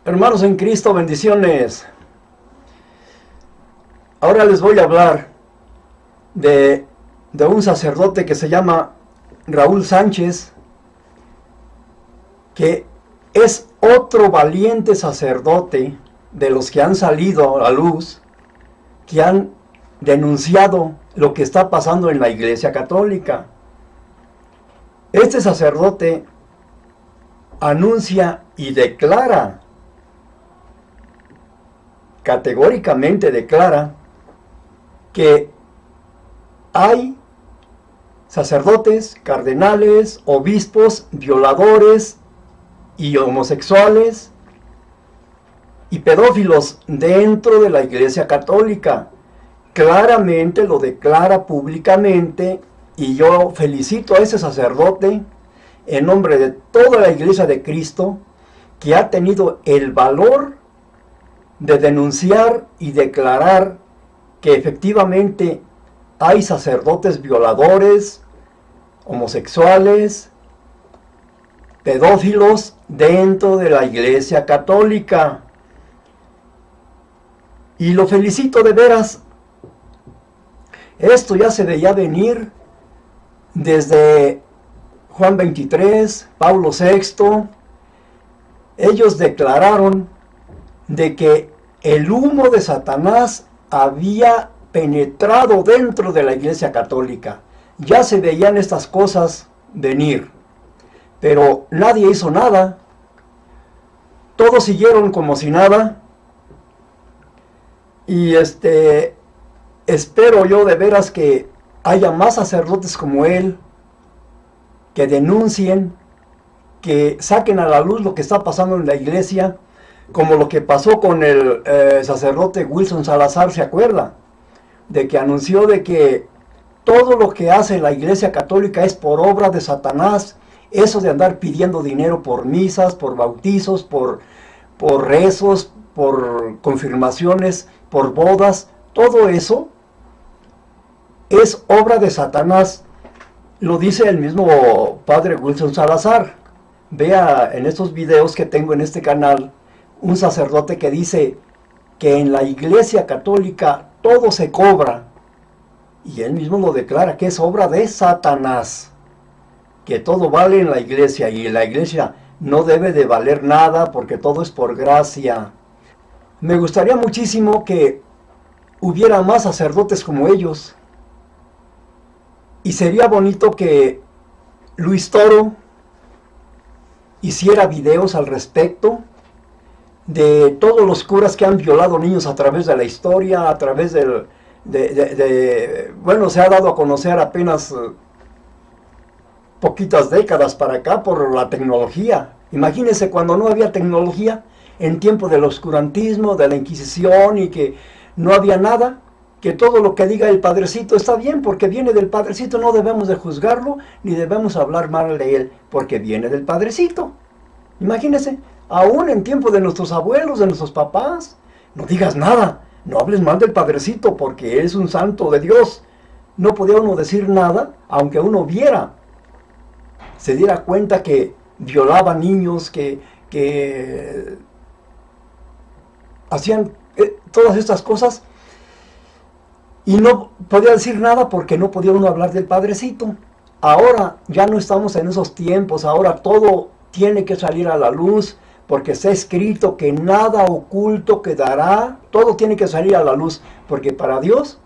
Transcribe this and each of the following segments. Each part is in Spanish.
Hermanos en Cristo, bendiciones. Ahora les voy a hablar de un sacerdote que se llama Raúl Sánchez, que es otro valiente sacerdote de los que han salido a la luz, que han denunciado lo que está pasando en la Iglesia Católica. Este sacerdote anuncia y declara, categóricamente declara, que hay sacerdotes, cardenales, obispos, violadores y homosexuales y pedófilos dentro de la Iglesia Católica. Claramente lo declara públicamente, y yo felicito a ese sacerdote en nombre de toda la Iglesia de Cristo, que ha tenido el valor de denunciar y declarar que efectivamente hay sacerdotes violadores, homosexuales, pedófilos dentro de la Iglesia Católica. Y lo felicito de veras. Esto ya se veía venir desde Juan 23, Pablo VI. Ellos declararon de que el humo de Satanás había penetrado dentro de la Iglesia Católica. Ya se veían estas cosas venir, pero nadie hizo nada. Todos siguieron como si nada. Y espero yo de veras que haya más sacerdotes como él, que denuncien, que saquen a la luz lo que está pasando en la iglesia, como lo que pasó con el sacerdote Wilson Salazar. ¿Se acuerda? De que anunció de que todo lo que hace la Iglesia Católica es por obra de Satanás. Eso de andar pidiendo dinero por misas, por bautizos, por rezos, por confirmaciones, por bodas, todo eso es obra de Satanás. Lo dice el mismo padre Wilson Salazar. Vea en estos videos que tengo en este canal un sacerdote que dice que en la Iglesia Católica todo se cobra, y él mismo lo declara, que es obra de Satanás, que todo vale en la iglesia, y la iglesia no debe de valer nada porque todo es por gracia. Me gustaría muchísimo que hubiera más sacerdotes como ellos, y sería bonito que Luis Toro hiciera videos al respecto de todos los curas que han violado niños a través de la historia, a través bueno, se ha dado a conocer apenas poquitas décadas para acá por la tecnología. Imagínense cuando no había tecnología, en tiempo del oscurantismo, de la Inquisición, y que no había nada, que todo lo que diga el padrecito está bien, porque viene del padrecito. No debemos de juzgarlo, ni debemos hablar mal de él, porque viene del padrecito. Imagínense, aún en tiempo de nuestros abuelos, de nuestros papás, no digas nada, no hables mal del padrecito, porque es un santo de Dios. No podía uno decir nada, aunque uno viera, se diera cuenta que violaba niños, que hacían todas estas cosas, y no podía decir nada porque no podía uno hablar del padrecito. Ahora ya no estamos en esos tiempos, ahora todo tiene que salir a la luz, porque está escrito que nada oculto quedará. Todo tiene que salir a la luz, porque para Dios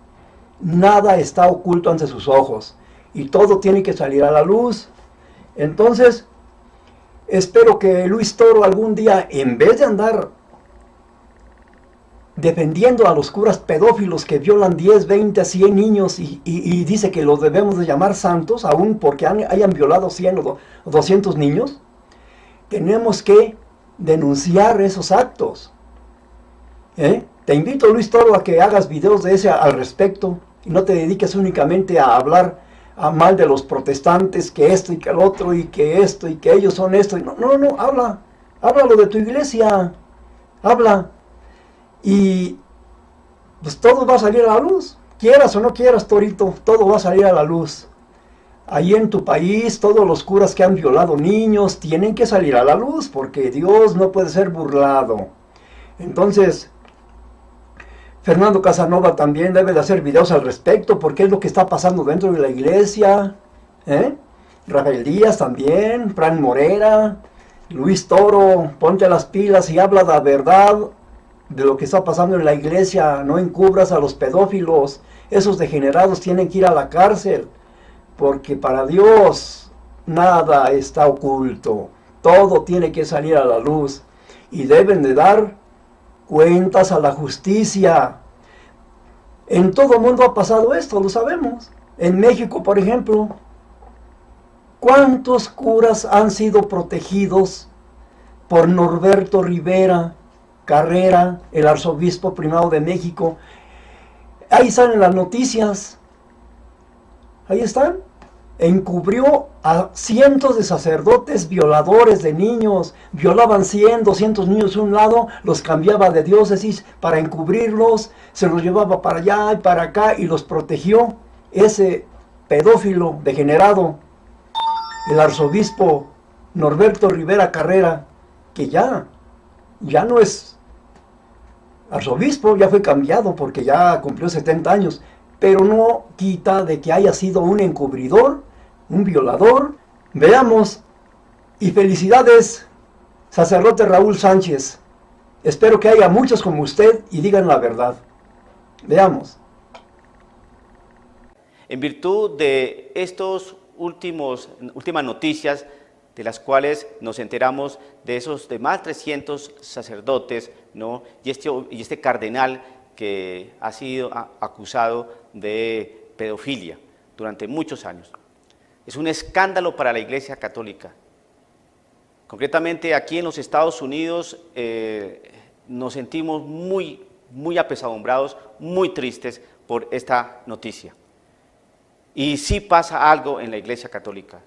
nada está oculto ante sus ojos, y todo tiene que salir a la luz. Entonces, espero que Luis Toro algún día, en vez de andar defendiendo a los curas pedófilos que violan 10, 20, 100 niños y dice que los debemos de llamar santos, aún porque hayan violado 100 o 200 niños, tenemos que denunciar esos actos. Te invito, Luis Toro, a que hagas videos de ese al respecto, y no te dediques únicamente a hablar mal de los protestantes, que esto y que el otro, y que esto y que ellos son esto. No, háblalo de tu iglesia, habla, y pues todo va a salir a la luz, quieras o no quieras, Torito, todo va a salir a la luz. ahí en tu país todos los curas que han violado niños tienen que salir a la luz, porque Dios no puede ser burlado. Entonces, Fernando Casanova también debe de hacer videos al respecto, porque es lo que está pasando dentro de la iglesia. Rafael Díaz también, Fran Morera, Luis Toro, ponte las pilas y habla la verdad de lo que está pasando en la iglesia. No encubras a los pedófilos, esos degenerados tienen que ir a la cárcel, porque para Dios nada está oculto, todo tiene que salir a la luz y deben de dar cuentas a la justicia. En todo el mundo ha pasado esto, lo sabemos. En México, por ejemplo, ¿cuántos curas han sido protegidos por Norberto Rivera Carrera, el arzobispo primado de México? Ahí salen las noticias. Ahí están. Encubrió a cientos de sacerdotes violadores de niños. Violaban 100, 200 niños de un lado, los cambiaba de diócesis para encubrirlos, se los llevaba para allá y para acá y los protegió. Ese pedófilo degenerado, el arzobispo Norberto Rivera Carrera, que ya no es arzobispo, ya fue cambiado porque ya cumplió 70 años, pero no quita de que haya sido un encubridor, un violador. Veamos, y felicidades, sacerdote Raúl Sánchez. Espero que haya muchos como usted y digan la verdad. Veamos. En virtud de estos últimas noticias, de las cuales nos enteramos de esos demás 300 sacerdotes, ¿no? y este cardenal que ha sido acusado de pedofilia durante muchos años. Es un escándalo para la Iglesia Católica. Concretamente aquí en los Estados Unidos nos sentimos muy apesadumbrados, muy tristes por esta noticia. Y sí pasa algo en la Iglesia Católica,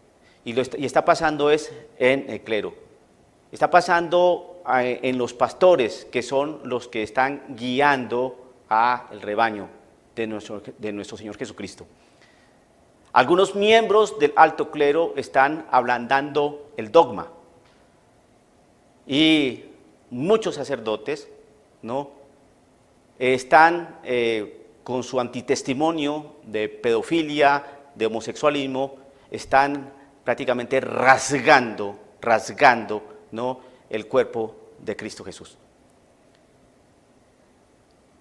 y está pasando es en el clero. Está pasando en los pastores, que son los que están guiando al rebaño de nuestro Señor Jesucristo. Algunos miembros del alto clero están ablandando el dogma, y muchos sacerdotes, ¿no?, están con su antitestimonio de pedofilia, de homosexualismo, están prácticamente rasgando, ¿no?, el cuerpo de Cristo Jesús.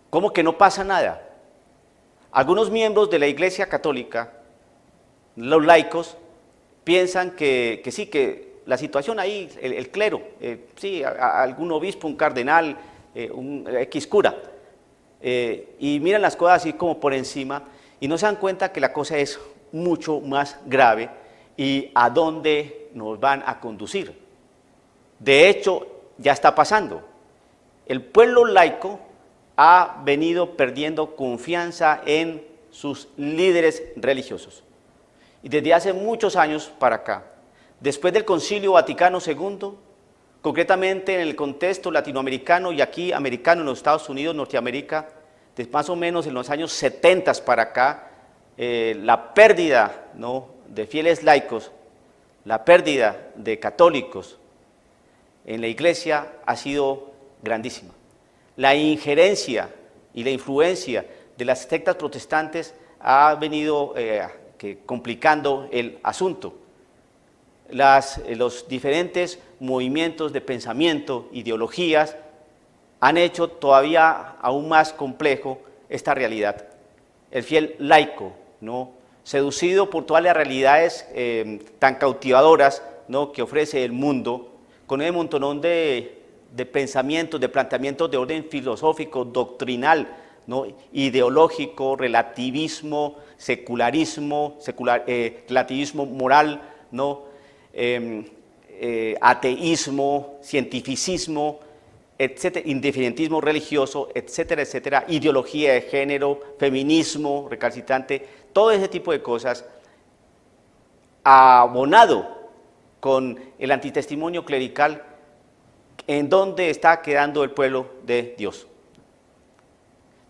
¿Cómo que no pasa nada? Algunos miembros de la Iglesia Católica, los laicos, piensan que sí, que la situación ahí, el clero, sí, algún obispo, un cardenal, un X cura, y miran las cosas así como por encima y no se dan cuenta que la cosa es mucho más grave y a dónde nos van a conducir. De hecho, ya está pasando. El pueblo laico ha venido perdiendo confianza en sus líderes religiosos. Y desde hace muchos años para acá, después del Concilio Vaticano II, concretamente en el contexto latinoamericano y aquí americano en los Estados Unidos, Norteamérica, más o menos en los años 70 para acá, la pérdida, ¿no?, de fieles laicos, la pérdida de católicos en la iglesia ha sido grandísima. La injerencia y la influencia de las sectas protestantes ha venido complicando el asunto. Los diferentes movimientos de pensamiento, ideologías, han hecho todavía aún más complejo esta realidad. El fiel laico, ¿no?, seducido por todas las realidades tan cautivadoras, ¿no?, que ofrece el mundo, con un montón de pensamientos, de planteamientos de orden filosófico, doctrinal, ¿no?, ideológico, relativismo, secularismo, relativismo moral, ¿no?, ateísmo, cientificismo, etcétera, indifferentismo religioso, etcétera, etcétera, ideología de género, feminismo recalcitrante, todo ese tipo de cosas, abonado con el antitestimonio clerical, ¿en dónde está quedando el pueblo de Dios?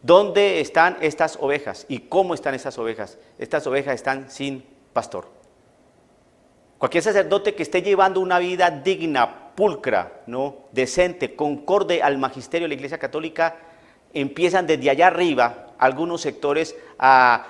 ¿Dónde están estas ovejas? ¿Y cómo están estas ovejas? Estas ovejas están sin pastor. Cualquier sacerdote que esté llevando una vida digna, pulcra, ¿no? Decente, concorde al magisterio de la Iglesia Católica, empiezan desde allá arriba algunos sectores a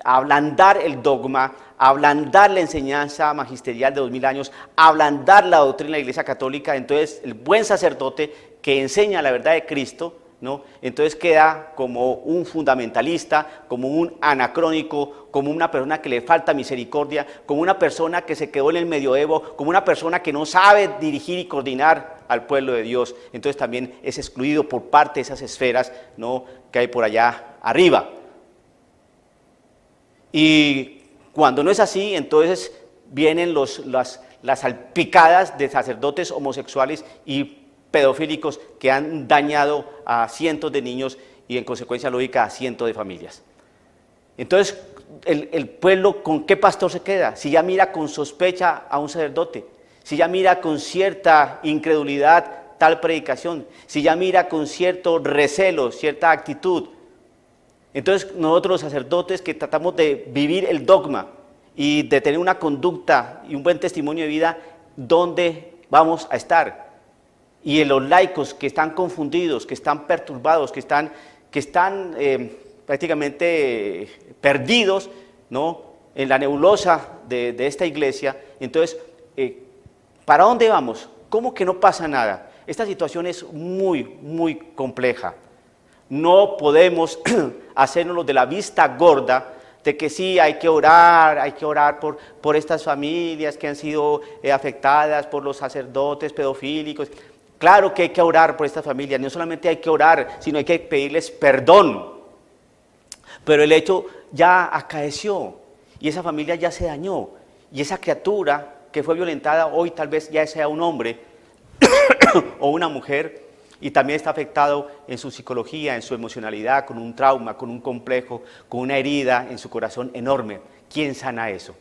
ablandar el dogma, a ablandar la enseñanza magisterial de 2000 años, a ablandar la doctrina de la Iglesia Católica. Entonces el buen sacerdote que enseña la verdad de Cristo, ¿no? Entonces queda como un fundamentalista, como un anacrónico, como una persona que le falta misericordia, como una persona que se quedó en el medioevo, como una persona que no sabe dirigir y coordinar al pueblo de Dios. Entonces también es excluido por parte de esas esferas, ¿no? Que hay por allá arriba. Y cuando no es así, entonces vienen las salpicadas de sacerdotes homosexuales y pedofílicos que han dañado a cientos de niños y en consecuencia lógica a cientos de familias. Entonces, el pueblo, ¿con qué pastor se queda? Si ya mira con sospecha a un sacerdote, si ya mira con cierta incredulidad tal predicación, si ya mira con cierto recelo, cierta actitud. Entonces, nosotros los sacerdotes que tratamos de vivir el dogma y de tener una conducta y un buen testimonio de vida, ¿dónde vamos a estar? Y en los laicos que están confundidos, que están perturbados, que están prácticamente perdidos, ¿no? En la nebulosa de esta iglesia. Entonces, ¿para dónde vamos? ¿Cómo que no pasa nada? Esta situación es muy, muy compleja. No podemos hacernos de la vista gorda de que sí, hay que orar por estas familias que han sido afectadas por los sacerdotes pedofílicos. Claro que hay que orar por estas familias, no solamente hay que orar, sino hay que pedirles perdón. Pero el hecho ya acaeció y esa familia ya se dañó. Y esa criatura que fue violentada hoy tal vez ya sea un hombre o una mujer y también está afectado en su psicología, en su emocionalidad, con un trauma, con un complejo, con una herida en su corazón enorme. ¿Quién sana eso?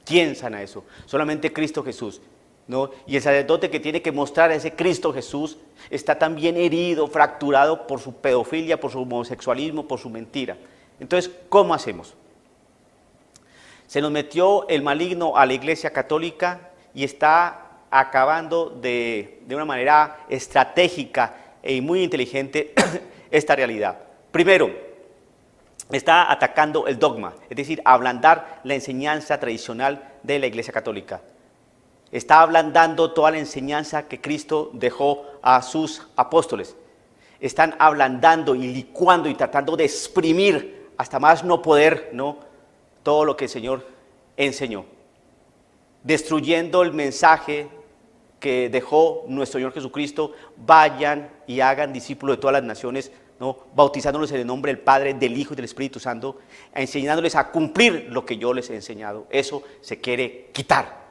¿Quién sana eso? Solamente Cristo Jesús, ¿no? Y el sacerdote que tiene que mostrar a ese Cristo Jesús está también herido, fracturado por su pedofilia, por su homosexualismo, por su mentira. Entonces, ¿cómo hacemos? Se nos metió el maligno a la Iglesia Católica y está acabando de una manera estratégica y muy inteligente esta realidad. Primero, está atacando el dogma, es decir, ablandar la enseñanza tradicional de la Iglesia Católica. Está ablandando toda la enseñanza que Cristo dejó a sus apóstoles. Están ablandando y licuando y tratando de exprimir hasta más no poder, ¿no? Todo lo que el Señor enseñó. Destruyendo el mensaje que dejó nuestro Señor Jesucristo: vayan y hagan discípulos de todas las naciones, ¿no? Bautizándolos en el nombre del Padre, del Hijo y del Espíritu Santo, enseñándoles a cumplir lo que yo les he enseñado. Eso se quiere quitar.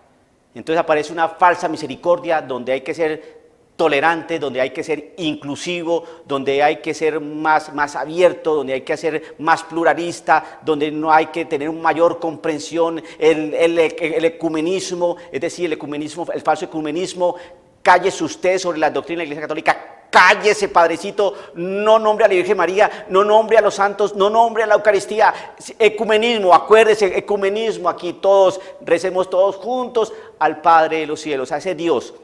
Entonces aparece una falsa misericordia donde hay que ser tolerante, donde hay que ser inclusivo, donde hay que ser más abierto, donde hay que ser más pluralista, donde no hay que tener una mayor comprensión, el ecumenismo, es decir, el ecumenismo, el falso ecumenismo. Cállese usted sobre la doctrina de la Iglesia Católica, cállese, padrecito, no nombre a la Virgen María, no nombre a los santos, no nombre a la Eucaristía. Ecumenismo, acuérdese, ecumenismo, aquí todos, recemos todos juntos al Padre de los cielos, a ese Dios.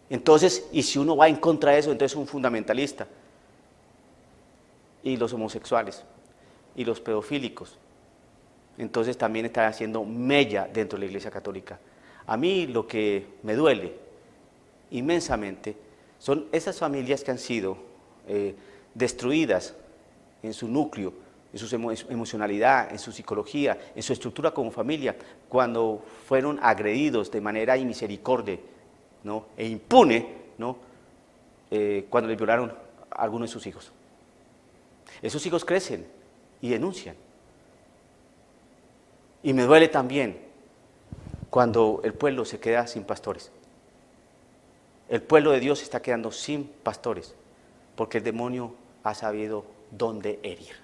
Entonces, y si uno va en contra de eso, entonces es un fundamentalista. Y los homosexuales, y los pedofílicos, entonces también están haciendo mella dentro de la Iglesia Católica. A mí lo que me duele inmensamente son esas familias que han sido destruidas en su núcleo, en su emocionalidad, en su psicología, en su estructura como familia, cuando fueron agredidos de manera inmisericordia, ¿no? E impune, ¿no? Cuando le violaron a alguno de sus hijos. Esos hijos crecen y denuncian. Y me duele también cuando el pueblo se queda sin pastores. El pueblo de Dios se está quedando sin pastores porque el demonio ha sabido dónde herir.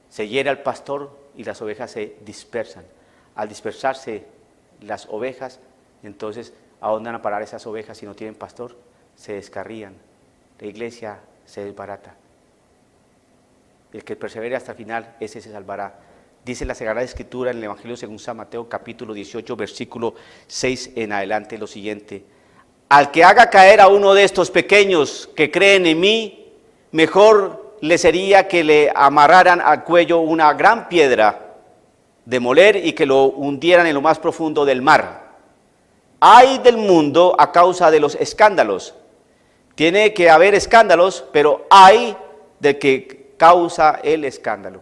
Se hiere al pastor y las ovejas se dispersan. Al dispersarse las ovejas, entonces, ¿a dónde van a parar esas ovejas si no tienen pastor? Se descarrían, la iglesia se desbarata. El que persevere hasta el final, ese se salvará. Dice la Sagrada Escritura en el Evangelio según San Mateo, capítulo 18, versículo 6 en adelante, lo siguiente: al que haga caer a uno de estos pequeños que creen en mí, mejor le sería que le amarraran al cuello una gran piedra de moler y que lo hundieran en lo más profundo del mar. Ay del mundo a causa de los escándalos. Tiene que haber escándalos, pero ay del que causa el escándalo.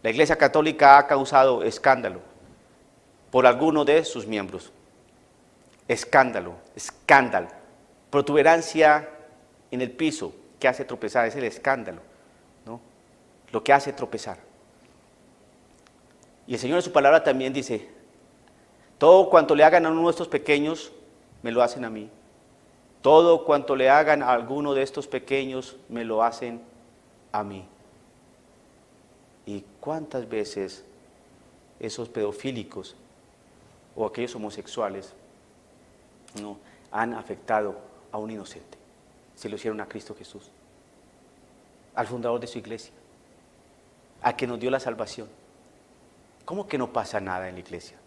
La Iglesia Católica ha causado escándalo por alguno de sus miembros. Escándalo. Protuberancia en el piso que hace tropezar, es el escándalo, ¿no? Lo que hace tropezar. Y el Señor en su palabra también dice: todo cuanto le hagan a uno de estos pequeños, me lo hacen a mí. Todo cuanto le hagan a alguno de estos pequeños, me lo hacen a mí. ¿Y cuántas veces esos pedofílicos o aquellos homosexuales no han afectado a un inocente? Se lo hicieron a Cristo Jesús, al fundador de su iglesia, al que nos dio la salvación. ¿Cómo que no pasa nada en la iglesia?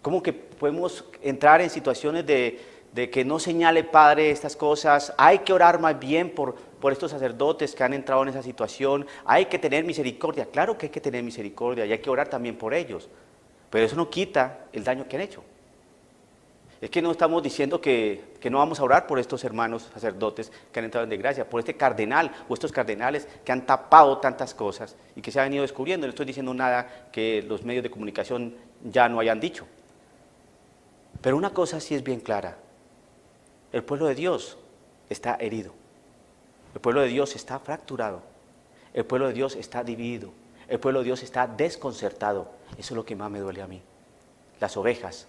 ¿Cómo que podemos entrar en situaciones de que no señale Padre estas cosas? Hay que orar más bien por estos sacerdotes que han entrado en esa situación. Hay que tener misericordia. Claro que hay que tener misericordia y hay que orar también por ellos. Pero eso no quita el daño que han hecho. Es que no estamos diciendo que no vamos a orar por estos hermanos sacerdotes que han entrado en desgracia, por este cardenal o estos cardenales que han tapado tantas cosas y que se han venido descubriendo. No estoy diciendo nada que los medios de comunicación ya no hayan dicho. Pero una cosa sí es bien clara: el pueblo de Dios está herido, el pueblo de Dios está fracturado, el pueblo de Dios está dividido, el pueblo de Dios está desconcertado. Eso es lo que más me duele a mí. Las ovejas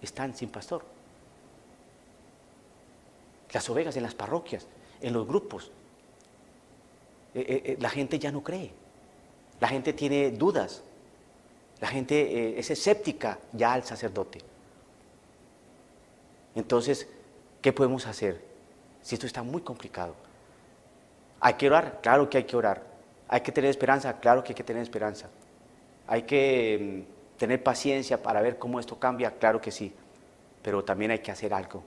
están sin pastor. Las ovejas en las parroquias, en los grupos. La gente ya no cree, la gente tiene dudas, la gente es escéptica ya al sacerdote. Entonces, ¿qué podemos hacer si esto está muy complicado? ¿Hay que orar? Claro que hay que orar. ¿Hay que tener esperanza? Claro que hay que tener esperanza. ¿Hay que tener paciencia para ver cómo esto cambia? Claro que sí. Pero también hay que hacer algo.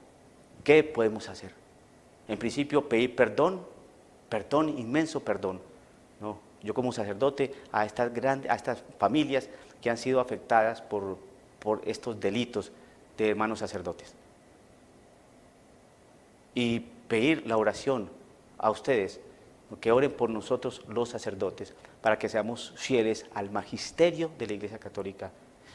¿Qué podemos hacer? En principio, pedir perdón, inmenso perdón, ¿no? Yo como sacerdote a estas familias que han sido afectadas por estos delitos de hermanos sacerdotes. Y pedir la oración a ustedes, que oren por nosotros los sacerdotes, para que seamos fieles al magisterio de la Iglesia Católica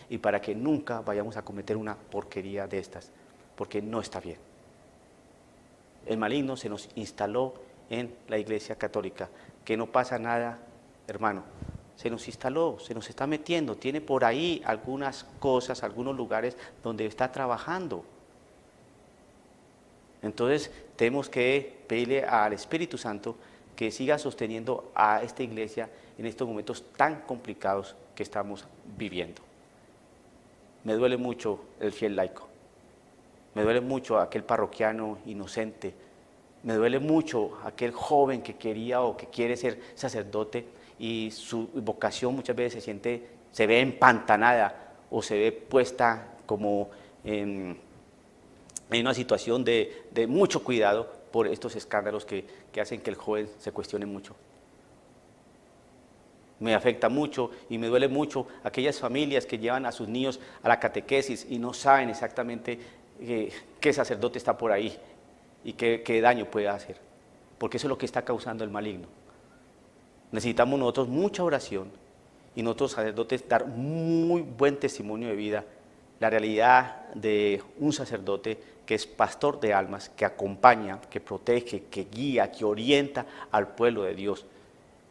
y para que nunca vayamos a cometer una porquería de estas, porque no está bien. El maligno se nos instaló en la Iglesia Católica, que no pasa nada, hermano. Se nos instaló, se nos está metiendo, tiene por ahí algunas cosas, algunos lugares donde está trabajando. Entonces tenemos que pedirle al Espíritu Santo que siga sosteniendo a esta iglesia en estos momentos tan complicados que estamos viviendo. Me duele mucho el fiel laico, me duele mucho aquel parroquiano inocente, me duele mucho aquel joven que quería o que quiere ser sacerdote y su vocación muchas veces se ve empantanada o se ve puesta como en una situación de mucho cuidado por estos escándalos que hacen que el joven se cuestione mucho. Me afecta mucho y me duele mucho aquellas familias que llevan a sus niños a la catequesis y no saben exactamente qué sacerdote está por ahí y qué daño puede hacer, porque eso es lo que está causando el maligno. Necesitamos nosotros mucha oración y nosotros sacerdotes dar muy buen testimonio de vida, la realidad de un sacerdote que es pastor de almas, que acompaña, que protege, que guía, que orienta al pueblo de Dios.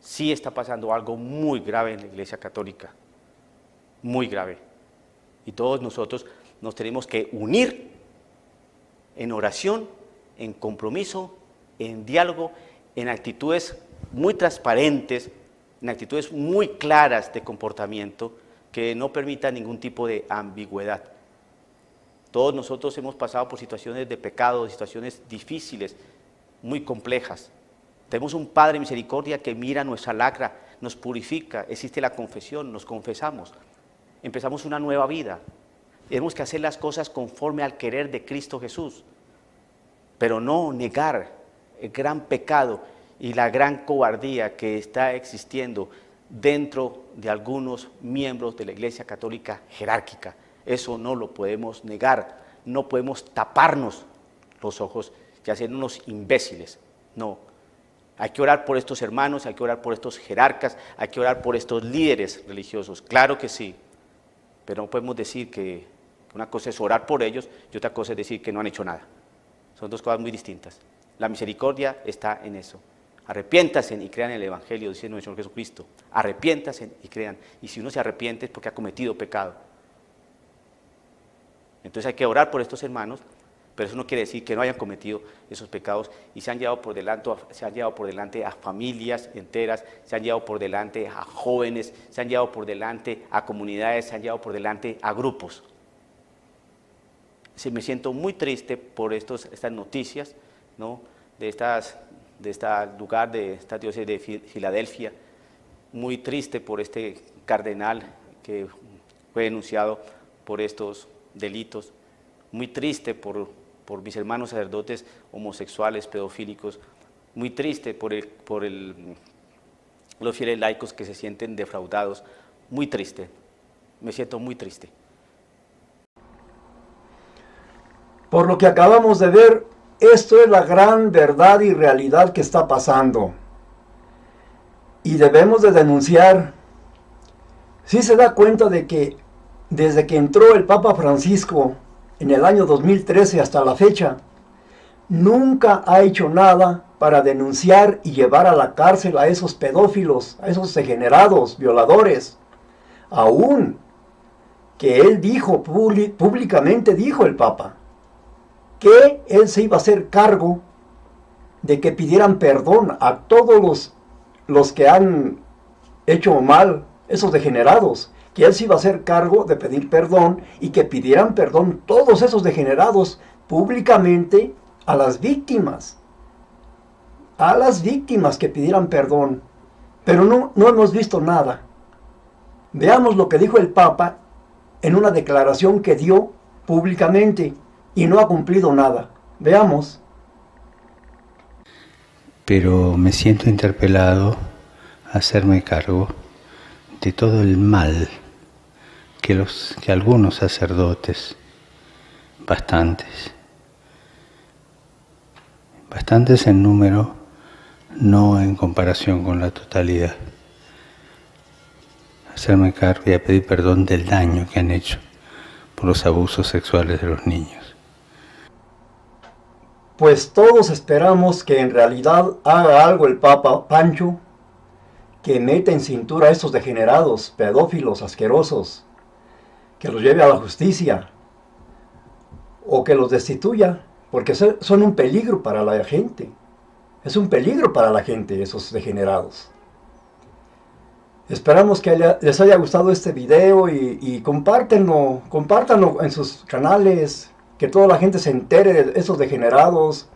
Sí está pasando algo muy grave en la Iglesia Católica, muy grave. Y todos nosotros nos tenemos que unir en oración, en compromiso, en diálogo, en actitudes muy transparentes, en actitudes muy claras de comportamiento que no permitan ningún tipo de ambigüedad. Todos nosotros hemos pasado por situaciones de pecado, situaciones difíciles, muy complejas. Tenemos un Padre de misericordia que mira nuestra lacra, nos purifica, existe la confesión, nos confesamos, empezamos una nueva vida. Tenemos que hacer las cosas conforme al querer de Cristo Jesús, pero no negar el gran pecado y la gran cobardía que está existiendo dentro de algunos miembros de la Iglesia Católica jerárquica. Eso no lo podemos negar, no podemos taparnos los ojos y hacernos imbéciles, no. Hay que orar por estos hermanos, hay que orar por estos jerarcas, hay que orar por estos líderes religiosos, claro que sí, pero no podemos decir que una cosa es orar por ellos y otra cosa es decir que no han hecho nada. Son dos cosas muy distintas. La misericordia está en eso. Arrepiéntanse y crean en el Evangelio, dice nuestro Señor Jesucristo. Arrepiéntanse y crean. Y si uno se arrepiente es porque ha cometido pecado. Entonces hay que orar por estos hermanos, pero eso no quiere decir que no hayan cometido esos pecados y se han llevado por delante a familias enteras, se han llevado por delante a jóvenes, se han llevado por delante a comunidades, se han llevado por delante a grupos. Sí, me siento muy triste por estas noticias, ¿no? de este lugar, de esta diócesis de Filadelfia, muy triste por este cardenal que fue denunciado por estos delitos, muy triste por mis hermanos sacerdotes homosexuales, pedofílicos, muy triste por los fieles laicos que se sienten defraudados, muy triste, me siento muy triste. Por lo que acabamos de ver, esto es la gran verdad y realidad que está pasando. Y debemos de denunciar. Sí se da cuenta de que desde que entró el Papa Francisco en el año 2013 hasta la fecha, nunca ha hecho nada para denunciar y llevar a la cárcel a esos pedófilos, a esos degenerados, violadores. Aún que él dijo, públicamente dijo el Papa, que él se iba a hacer cargo de que pidieran perdón a todos los que han hecho mal, esos degenerados, que él se iba a hacer cargo de pedir perdón y que pidieran perdón todos esos degenerados públicamente a las víctimas que pidieran perdón. Pero no hemos visto nada. Veamos lo que dijo el Papa en una declaración que dio públicamente y no ha cumplido nada. Veamos. Pero me siento interpelado a hacerme cargo de todo el mal que algunos sacerdotes, bastantes en número, no en comparación con la totalidad, hacerme cargo y a pedir perdón del daño que han hecho por los abusos sexuales de los niños. Pues todos esperamos que en realidad haga algo el Papa Pancho, que meta en cintura a estos degenerados, pedófilos, asquerosos, que los lleve a la justicia, o que los destituya, porque son un peligro para la gente. Es un peligro para la gente esos degenerados. Esperamos que les haya gustado este video y compártanlo en sus canales, que toda la gente se entere de esos degenerados,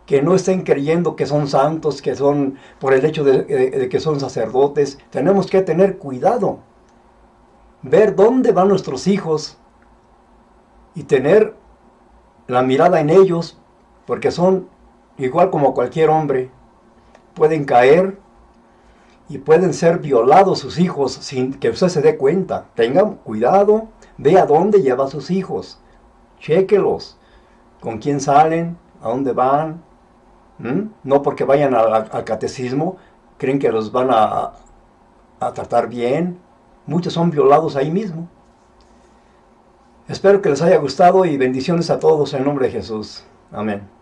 que no estén creyendo que son santos, que son por el hecho de que son sacerdotes. Tenemos que tener cuidado, ver dónde van nuestros hijos y tener la mirada en ellos, porque son igual como cualquier hombre, pueden caer y pueden ser violados sus hijos sin que usted se dé cuenta. Tengan cuidado, vea dónde lleva a sus hijos, chéquelos, con quién salen, a dónde van. No porque vayan al catecismo, creen que los van a tratar bien. Muchos son violados ahí mismo. Espero que les haya gustado y bendiciones a todos en nombre de Jesús. Amén.